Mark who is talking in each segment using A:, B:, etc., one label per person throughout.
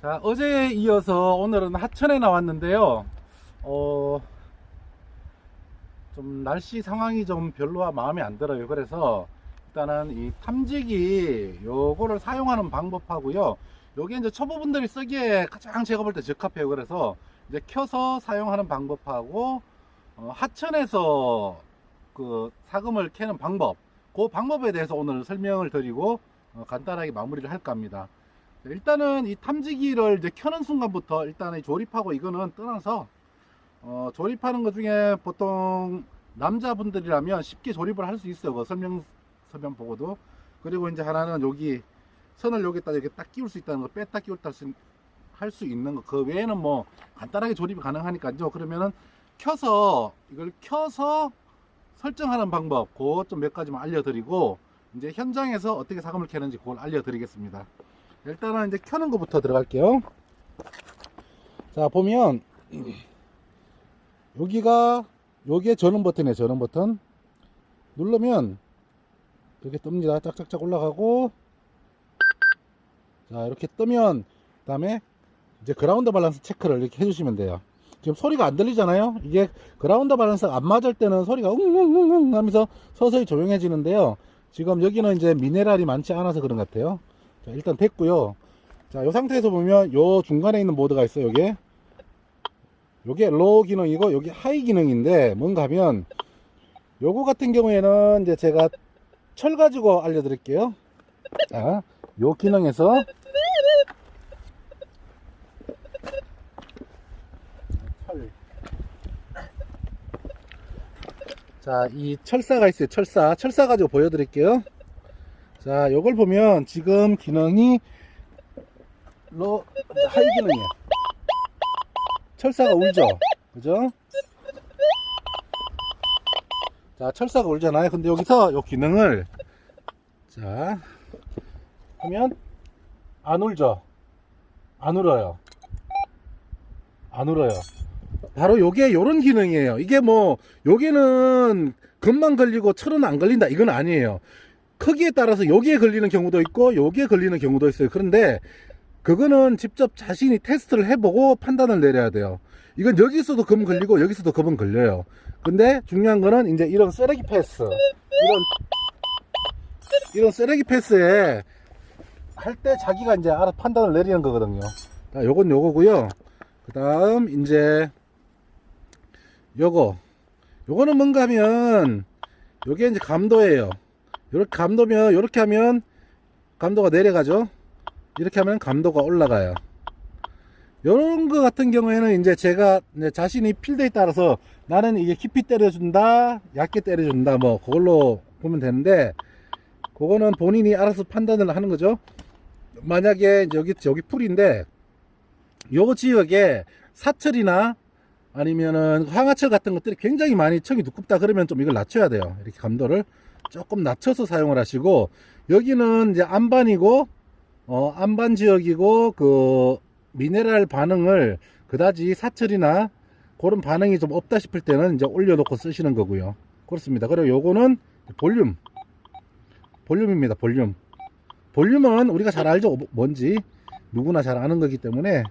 A: 자, 어제에 이어서 오늘은 하천에 나왔는데요. 좀 날씨 상황이 좀 별로 마음에 안 들어요. 그래서 일단은 이 탐지기 요거를 사용하는 방법하고요. 요게 이제 초보분들이 쓰기에 가장 제가 볼 때 적합해요. 그래서 이제 켜서 사용하는 방법하고 하천에서 그 사금을 캐는 방법, 그 방법에 대해서 오늘 설명을 드리고 간단하게 마무리를 할까 합니다. 일단은 이 탐지기를 이제 켜는 순간부터 일단은 조립하고 이거는 떠나서 조립하는 것 중에 보통 남자분들이라면 쉽게 조립을 할 수 있어요. 그 설명 보고도. 그리고 이제 하나는 여기 선을 여기다 이렇게 딱 끼울 수 있다는 거, 뺐다 끼웠다 할 수 있는 거. 그 외에는 뭐 간단하게 조립이 가능하니까요. 그러면은 이걸 켜서 설정하는 방법, 그것 좀 몇 가지만 알려드리고 이제 현장에서 어떻게 사금을 캐는지 그걸 알려드리겠습니다. 일단은 이제 켜는 것부터 들어갈게요. 자, 보면 요게 전원 버튼이에요. 전원 버튼 누르면 이렇게 뜹니다. 짝짝짝 올라가고, 자, 이렇게 뜨면 그다음에 이제 그라운드 밸런스 체크를 이렇게 해주시면 돼요. 지금 소리가 안 들리잖아요. 이게 그라운드 밸런스가 안 맞을 때는 소리가 웅웅웅 하면서 서서히 조용해지는데요. 지금 여기는 이제 미네랄이 많지 않아서 그런 것 같아요. 자, 일단 됐고요. 자, 요 상태에서 보면 요 중간에 있는 모드가 있어요. 요게 로우 기능이고 여기 하이 기능인데 뭔가 하면 요거 같은 경우에는 이제 제가 철 가지고 알려드릴게요. 자, 요 기능에서 자, 이 철사가 있어요. 철사 가지고 보여드릴게요. 자, 요걸 보면 지금 기능이 하이 기능이에요. 철사가 울죠, 그죠? 자, 철사가 울잖아요. 근데 여기서 요 기능을 자 하면 안 울죠, 안 울어요. 바로 요게 요런 기능이에요. 이게 뭐 요게는 금만 걸리고 철은 안 걸린다 이건 아니에요. 크기에 따라서 여기에 걸리는 경우도 있고 여기에 걸리는 경우도 있어요. 그런데 그거는 직접 자신이 테스트를 해보고 판단을 내려야 돼요. 이건 여기서도 금 걸리고 여기서도 금은 걸려요. 근데 중요한 거는 이제 이런 쓰레기 패스, 이런 쓰레기 패스에 할 때 자기가 이제 알아서 판단을 내리는 거거든요. 자, 요건 요거고요. 그 다음 이제 요거는 뭔가 하면 요게 이제 감도예요. 요렇게 감도면, 요렇게 하면 감도가 내려가죠. 이렇게 하면 감도가 올라가요. 요런 거 같은 경우에는 이제 제가 자신이 필드에 따라서 나는 이게 깊이 때려준다, 얕게 때려준다, 뭐 그걸로 보면 되는데, 그거는 본인이 알아서 판단을 하는 거죠. 만약에 여기 풀인데 요 지역에 사철이나 아니면은 황화철 같은 것들이 굉장히 많이 층이 두껍다 그러면 좀 이걸 낮춰야 돼요. 이렇게 감도를 조금 낮춰서 사용을 하시고, 여기는 이제 안반이고 안반 지역이고 그 미네랄 반응을 그다지 사철이나 그런 반응이 좀 없다 싶을 때는 이제 올려놓고 쓰시는 거고요. 그렇습니다. 그리고 요거는 볼륨입니다. 볼륨은 우리가 잘 알죠. 뭔지 누구나 잘 아는 거기 때문에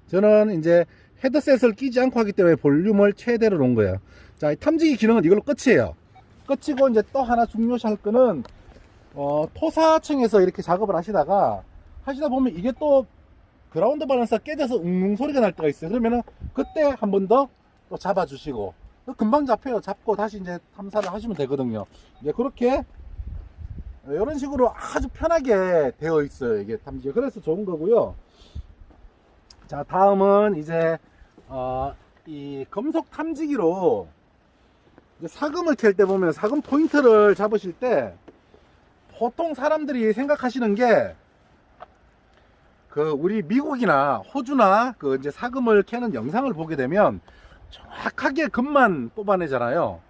A: 저는 이제 헤드셋을 끼지 않고 하기 때문에 볼륨을 최대로 놓은 거예요. 자, 이 탐지기 기능은 이걸로 끝이에요. 끝이고 이제 또 하나 중요시할 거는 토사층에서 이렇게 작업을 하시다 보면 이게 또 그라운드 밸런스가 깨져서 웅웅 소리가 날 때가 있어요. 그러면은 그때 한 번 더 또 잡아주시고, 금방 잡혀요. 잡고 다시 이제 탐사를 하시면 되거든요. 이제 그렇게 이런 식으로 아주 편하게 되어 있어요. 이게 탐지기. 그래서 좋은 거고요. 자, 다음은 이제 이 금속 탐지기로 이제 사금을 캘 때 보면 사금 포인트를 잡으실 때 보통 사람들이 생각하시는 게 우리 미국이나 호주나 이제 사금을 캐는 영상을 보게 되면 정확하게 금만 뽑아내잖아요.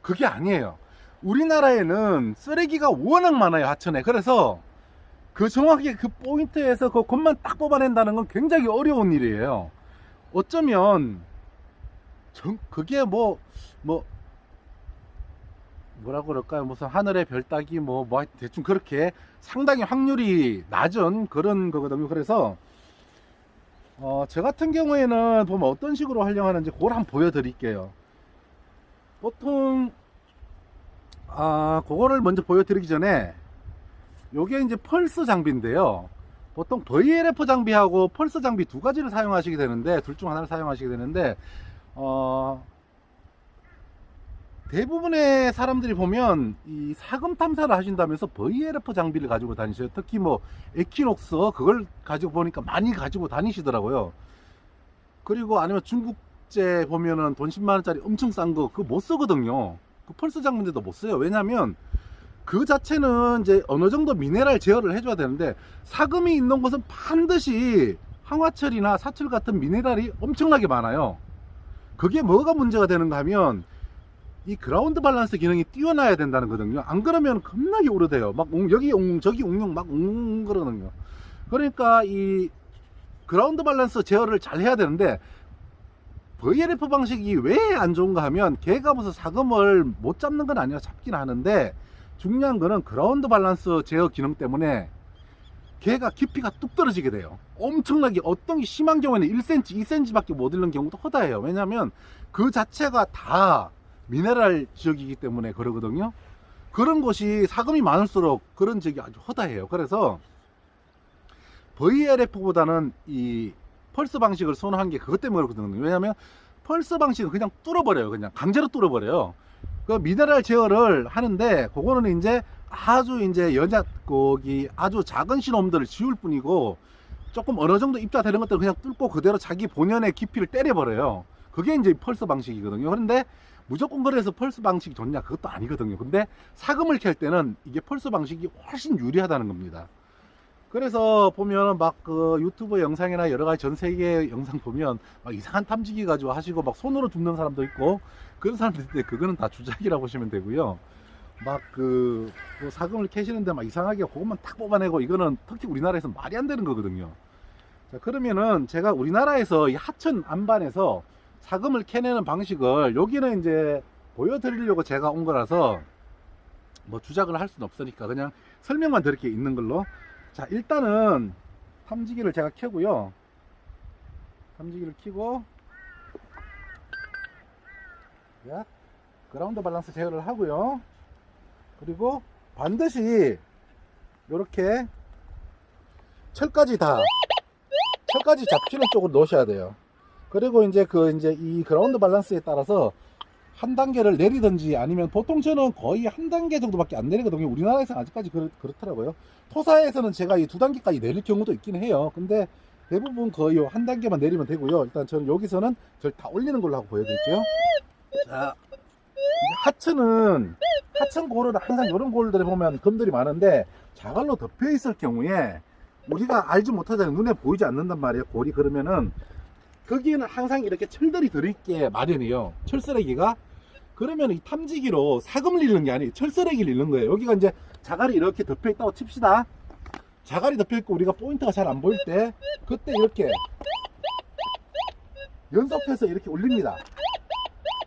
A: 그게 아니에요. 우리나라에는 쓰레기가 워낙 많아요, 하천에. 그래서 정확하게 그 포인트에서 그 금만 딱 뽑아낸다는 건 굉장히 어려운 일이에요. 어쩌면 그게 뭐라고 그럴까요? 무슨 하늘의 별 따기 대충 그렇게 상당히 확률이 낮은 그런 거거든요. 그래서 저 같은 경우에는 보면 어떤 식으로 활용하는지 그걸 한번 보여드릴게요. 보통 그거를 먼저 보여드리기 전에 요게 이제 펄스 장비인데요. 보통 VLF 장비하고 펄스 장비 두 가지를 사용하시게 되는데, 둘 중 하나를 사용하시게 되는데, 대부분의 사람들이 보면 이 사금 탐사를 하신다면서 VLF 장비를 가지고 다니셔요. 특히 뭐 에퀴녹스 그걸 가지고 보니까 많이 가지고 다니시더라고요. 그리고 아니면 중국제 보면은 돈 10만원짜리 엄청 싼 거 그거 못 쓰거든요. 그 펄스 장비인데도 못 써요. 왜냐면 그 자체는 이제 어느 정도 미네랄 제어를 해줘야 되는데, 사금이 있는 곳은 반드시 황화철이나 사철 같은 미네랄이 엄청나게 많아요. 그게 뭐가 문제가 되는가 하면 이 그라운드 밸런스 기능이 뛰어나야 된다는 거거든요. 안 그러면 겁나게 오르대요. 막 여기 웅 저기 웅 막 그러거든요. 그러니까 이 그라운드 밸런스 제어를 잘 해야 되는데, VLF 방식이 왜 안 좋은가 하면 걔가 무슨 사금을 못 잡는 건 아니라 잡긴 하는데, 중요한 거는 그라운드 밸런스 제어 기능 때문에 걔가 깊이가 뚝 떨어지게 돼요. 엄청나게 어떤 게 심한 경우에는 1cm, 2cm 밖에 못 잃는 경우도 허다해요. 왜냐하면 그 자체가 다 미네랄 지역이기 때문에 그러거든요. 그런 곳이 사금이 많을수록 그런 지역이 아주 허다해요. 그래서 VLF보다는 이 펄스 방식을 선호한 게 그것 때문에 그렇거든요. 왜냐하면 펄스 방식은 그냥 뚫어버려요. 그냥 강제로 뚫어버려요. 그 미네랄 제어를 하는데, 그거는 이제 아주 이제 거기 아주 작은 신호음들을 지울 뿐이고, 조금 어느 정도 입자되는 것들을 그냥 뚫고 그대로 자기 본연의 깊이를 때려버려요. 그게 이제 펄스 방식이거든요. 그런데 무조건 그래서 펄스 방식이 좋냐? 그것도 아니거든요. 근데 사금을 켤 때는 이게 펄스 방식이 훨씬 유리하다는 겁니다. 그래서 보면 막 그 유튜브 영상이나 여러 가지 전 세계 영상 보면 막 이상한 탐지기 가지고 하시고 막 손으로 줍는 사람도 있고 그런 사람들인데, 그거는 다 주작이라고 보시면 되고요. 막 사금을 캐시는데 막 이상하게 그것만 탁 뽑아내고, 이거는 특히 우리나라에서 말이 안 되는 거거든요. 자, 그러면은 제가 우리나라에서 이 하천 안반에서 사금을 캐내는 방식을 여기는 이제 보여드리려고 제가 온 거라서 뭐 주작을 할 수는 없으니까 그냥 설명만 드릴게 있는 걸로. 자, 일단은 탐지기를 제가 켜고요. 탐지기를 켜고 그라운드 밸런스 제어를 하고요. 그리고 반드시 이렇게 철까지 잡히는 쪽으로 놓으셔야 돼요. 그리고 이제 이 그라운드 밸런스에 따라서 한 단계를 내리든지, 아니면 보통 저는 거의 한 단계 정도밖에 안 내리거든요. 우리나라에서는 아직까지 그렇더라고요. 토사에서는 제가 이 두 단계까지 내릴 경우도 있긴 해요. 근데 대부분 거의 한 단계만 내리면 되고요. 일단 저는 여기서는 절 다 올리는 걸로 하고 보여드릴게요. 자, 하천 고르를 항상 이런 고르들에 보면 금들이 많은데 자갈로 덮여 있을 경우에 우리가 알지 못하잖아요. 눈에 보이지 않는단 말이에요. 골이. 그러면은 거기에는 항상 이렇게 철들이 들어있게 마련이에요. 철쓰레기가. 그러면 이 탐지기로 사금을 잃는 게 아니에요. 철쓰레기를 잃는 거예요. 여기가 이제 자갈이 이렇게 덮여 있다고 칩시다. 자갈이 덮여 있고 우리가 포인트가 잘 안 보일 때, 그때 이렇게 연속해서 이렇게 올립니다.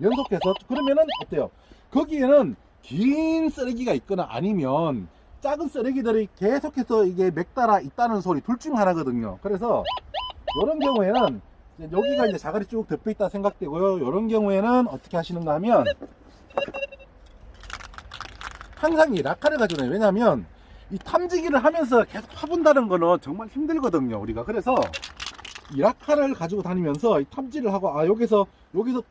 A: 연속해서. 그러면은 어때요? 거기에는 긴 쓰레기가 있거나 아니면 작은 쓰레기들이 계속해서 이게 맥달아 있다는 소리, 둘 중 하나거든요. 그래서 이런 경우에는 여기가 이제 자갈이 쭉 덮여 있다 생각되고요. 이런 경우에는 어떻게 하시는가 하면 항상 이 라카를 가져오네요. 왜냐면 이 탐지기를 하면서 계속 파본다는 거는 정말 힘들거든요, 우리가. 그래서 이 라카를 가지고 다니면서 이 탐지를 하고, 여기서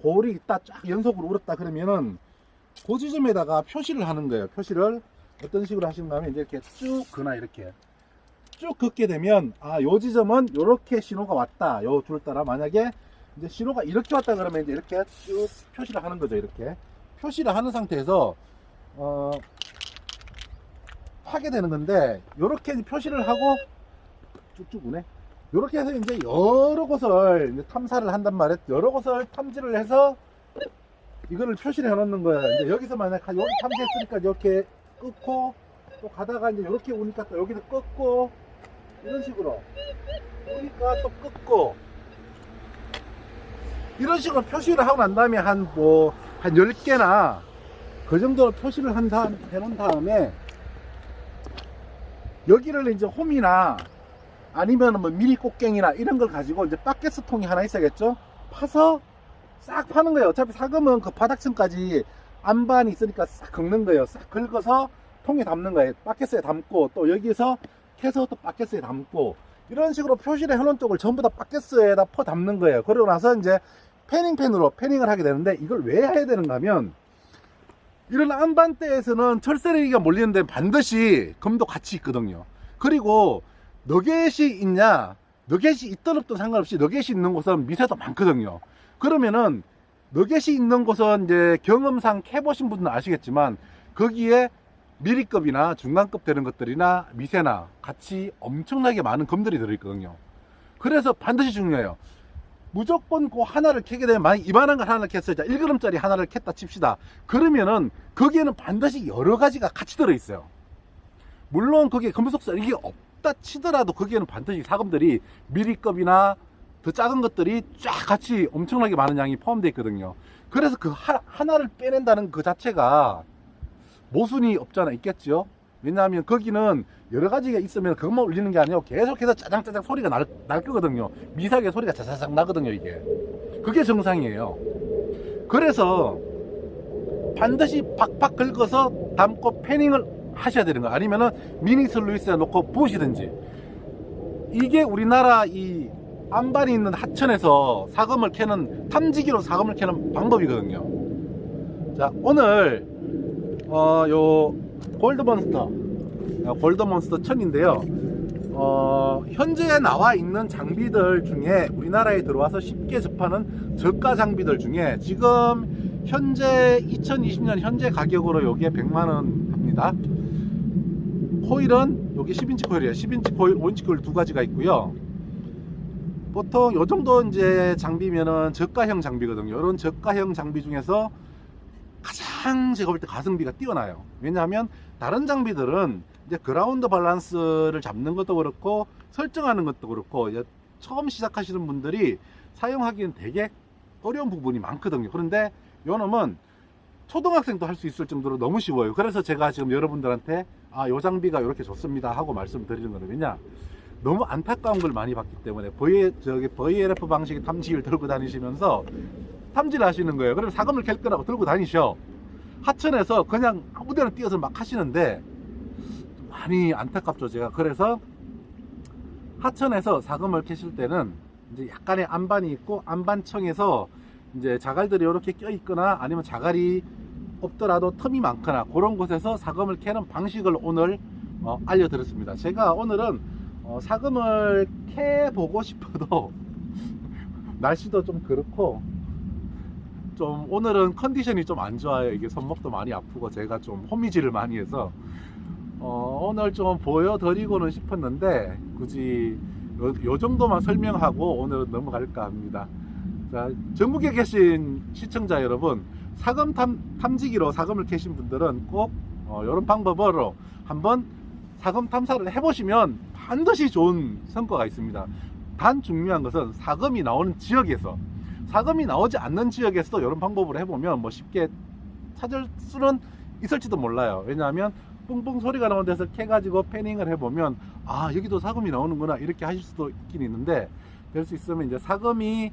A: 골이 있다, 쫙 연속으로 울었다 그러면은 그 지점에다가 표시를 하는 거예요. 표시를 어떤 식으로 하시는가 하면 이제 이렇게 쭉 그나 이렇게 쭉 긋게 되면, 요 지점은 요렇게 신호가 왔다. 요 줄 따라 만약에 이제 신호가 이렇게 왔다 그러면 이제 이렇게 쭉 표시를 하는 거죠. 이렇게 표시를 하는 상태에서 하게 되는 건데, 요렇게 표시를 하고 쭉쭉 오네. 요렇게 해서 이제 여러 곳을 이제 탐사를 한단 말이에요. 여러 곳을 탐지를 해서 이거를 표시를 해 놓는 거야. 이제 여기서 만약 여기 탐지했으니까 이렇게 끊고, 또 가다가 이제 이렇게 오니까 또 여기도 끊고, 이런 식으로 오니까 또 끊고, 이런 식으로 표시를 하고 난 다음에 한 10개나 그 정도로 표시를 해놓은 다음에 여기를 이제 홈이나 아니면 뭐 미리 꽃갱이나 이런 걸 가지고 이제 바켓스통이 하나 있어야겠죠. 파서 싹 파는 거예요. 어차피 사금은 그 바닥층까지 안반이 있으니까 싹 긁는 거예요. 싹 긁어서 통에 담는 거예요. 바켓스에 담고 또 여기서 캐서 또 바켓스에 담고 이런 식으로 표시를 해놓은 쪽을 전부 다 바켓스에다 퍼 담는 거예요. 그러고 나서 이제 패닝펜으로 패닝을 하게 되는데, 이걸 왜 해야 되는가 하면, 이런 안반대에서는 철새레기가 몰리는 데는 반드시 금도 같이 있거든요. 그리고 너겟이 있냐, 너겟이 있든 없든 상관없이 너겟이 있는 곳은 미세도 많거든요. 그러면은 너겟이 있는 곳은 이제 경험상 캐보신 분들은 아시겠지만, 거기에 미리급이나 중간급 되는 것들이나 미세나 같이 엄청나게 많은 금들이 들어있거든요. 그래서 반드시 중요해요. 무조건 그 하나를 캐게 되면, 만약 이만한 걸 하나를 캤어요. 자, 1g짜리 하나를 캤다 칩시다. 그러면은 거기에는 반드시 여러 가지가 같이 들어있어요. 물론 거기에 금속성 이게 없다 치더라도 거기에는 반드시 사금들이 미리급이나 더 작은 것들이 쫙 같이 엄청나게 많은 양이 포함되어 있거든요. 그래서 그 하나를 빼낸다는 그 자체가 모순이 없잖아 있겠죠. 왜냐하면 거기는 여러 가지가 있으면 그것만 울리는 게 아니고 계속해서 짜장짜장 소리가 날 거거든요. 미세하게 소리가 자자작 나거든요. 이게 그게 정상이에요. 그래서 반드시 팍팍 긁어서 담고 패닝을 하셔야 되는 거, 아니면은 미니 슬루이스에 놓고 부으시든지. 이게 우리나라 이 안반이 있는 하천에서 사금을 캐는, 탐지기로 사금을 캐는 방법이거든요. 자, 오늘 요 골드몬스터 1000인데요. 현재 나와 있는 장비들 중에 우리나라에 들어와서 쉽게 접하는 저가 장비들 중에 지금 현재 2020년 현재 가격으로 여기에 100만원 합니다. 코일은 여기 10인치 코일이에요. 10인치 코일, 5인치 코일 두 가지가 있고요. 보통 요 정도 이제 장비면은 저가형 장비거든요. 이런 저가형 장비 중에서 가장 제가 볼 때 가성비가 뛰어나요. 왜냐하면 다른 장비들은 이제 그라운드 밸런스를 잡는 것도 그렇고 설정하는 것도 그렇고 처음 시작하시는 분들이 사용하기엔 되게 어려운 부분이 많거든요. 그런데 요 놈은 초등학생도 할 수 있을 정도로 너무 쉬워요. 그래서 제가 지금 여러분들한테 요 장비가 이렇게 좋습니다 하고 말씀드리는 거는, 왜냐, 너무 안타까운 걸 많이 봤기 때문에 VLF 방식의 탐지기를 들고 다니시면서 탐지를 하시는 거예요. 그럼 사금을 캘 거라고 들고 다니셔. 하천에서 그냥 아무데나 뛰어서 막 하시는데 많이 안타깝죠, 제가. 그래서 하천에서 사금을 캐실 때는 이제 약간의 안반이 있고, 안반청에서 이제 자갈들이 이렇게 껴 있거나 아니면 자갈이 없더라도 틈이 많거나 그런 곳에서 사금을 캐는 방식을 오늘 알려드렸습니다. 제가 오늘은 사금을 캐보고 싶어도 날씨도 좀 그렇고 좀 오늘은 컨디션이 좀 안 좋아요. 이게 손목도 많이 아프고 제가 좀 호미질을 많이 해서 오늘 좀 보여드리고는 싶었는데 굳이 요 정도만 설명하고 오늘 넘어갈까 합니다. 자, 전국에 계신 시청자 여러분, 사금 탐지기로 사금을 캐신 분들은 꼭 이런 방법으로 한번 사금 탐사를 해보시면 반드시 좋은 성과가 있습니다. 단 중요한 것은 사금이 나오는 지역에서, 사금이 나오지 않는 지역에서도 이런 방법으로 해보면 뭐 쉽게 찾을 수는 있을지도 몰라요. 왜냐하면 뿡뿡 소리가 나오는 데서 캐가지고 패닝을 해보면 여기도 사금이 나오는구나 이렇게 하실 수도 있긴 있는데, 될 수 있으면 이제 사금이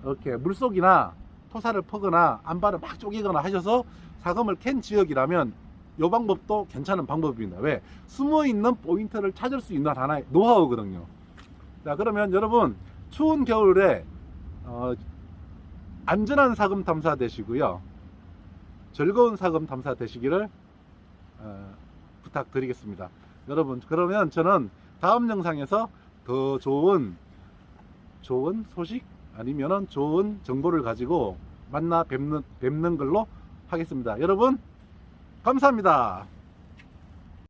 A: 이렇게 물속이나 토사를 퍼거나 안반을 막 쪼개거나 하셔서 사금을 캔 지역이라면 이 방법도 괜찮은 방법입니다. 왜? 숨어있는 포인트를 찾을 수 있는 하나의 노하우거든요. 자, 그러면 여러분 추운 겨울에 안전한 사금 탐사 되시고요, 즐거운 사금 탐사 되시기를 부탁드리겠습니다. 여러분, 그러면 저는 다음 영상에서 더 좋은 소식 아니면은 좋은 정보를 가지고 만나 뵙는 걸로 하겠습니다. 여러분 감사합니다.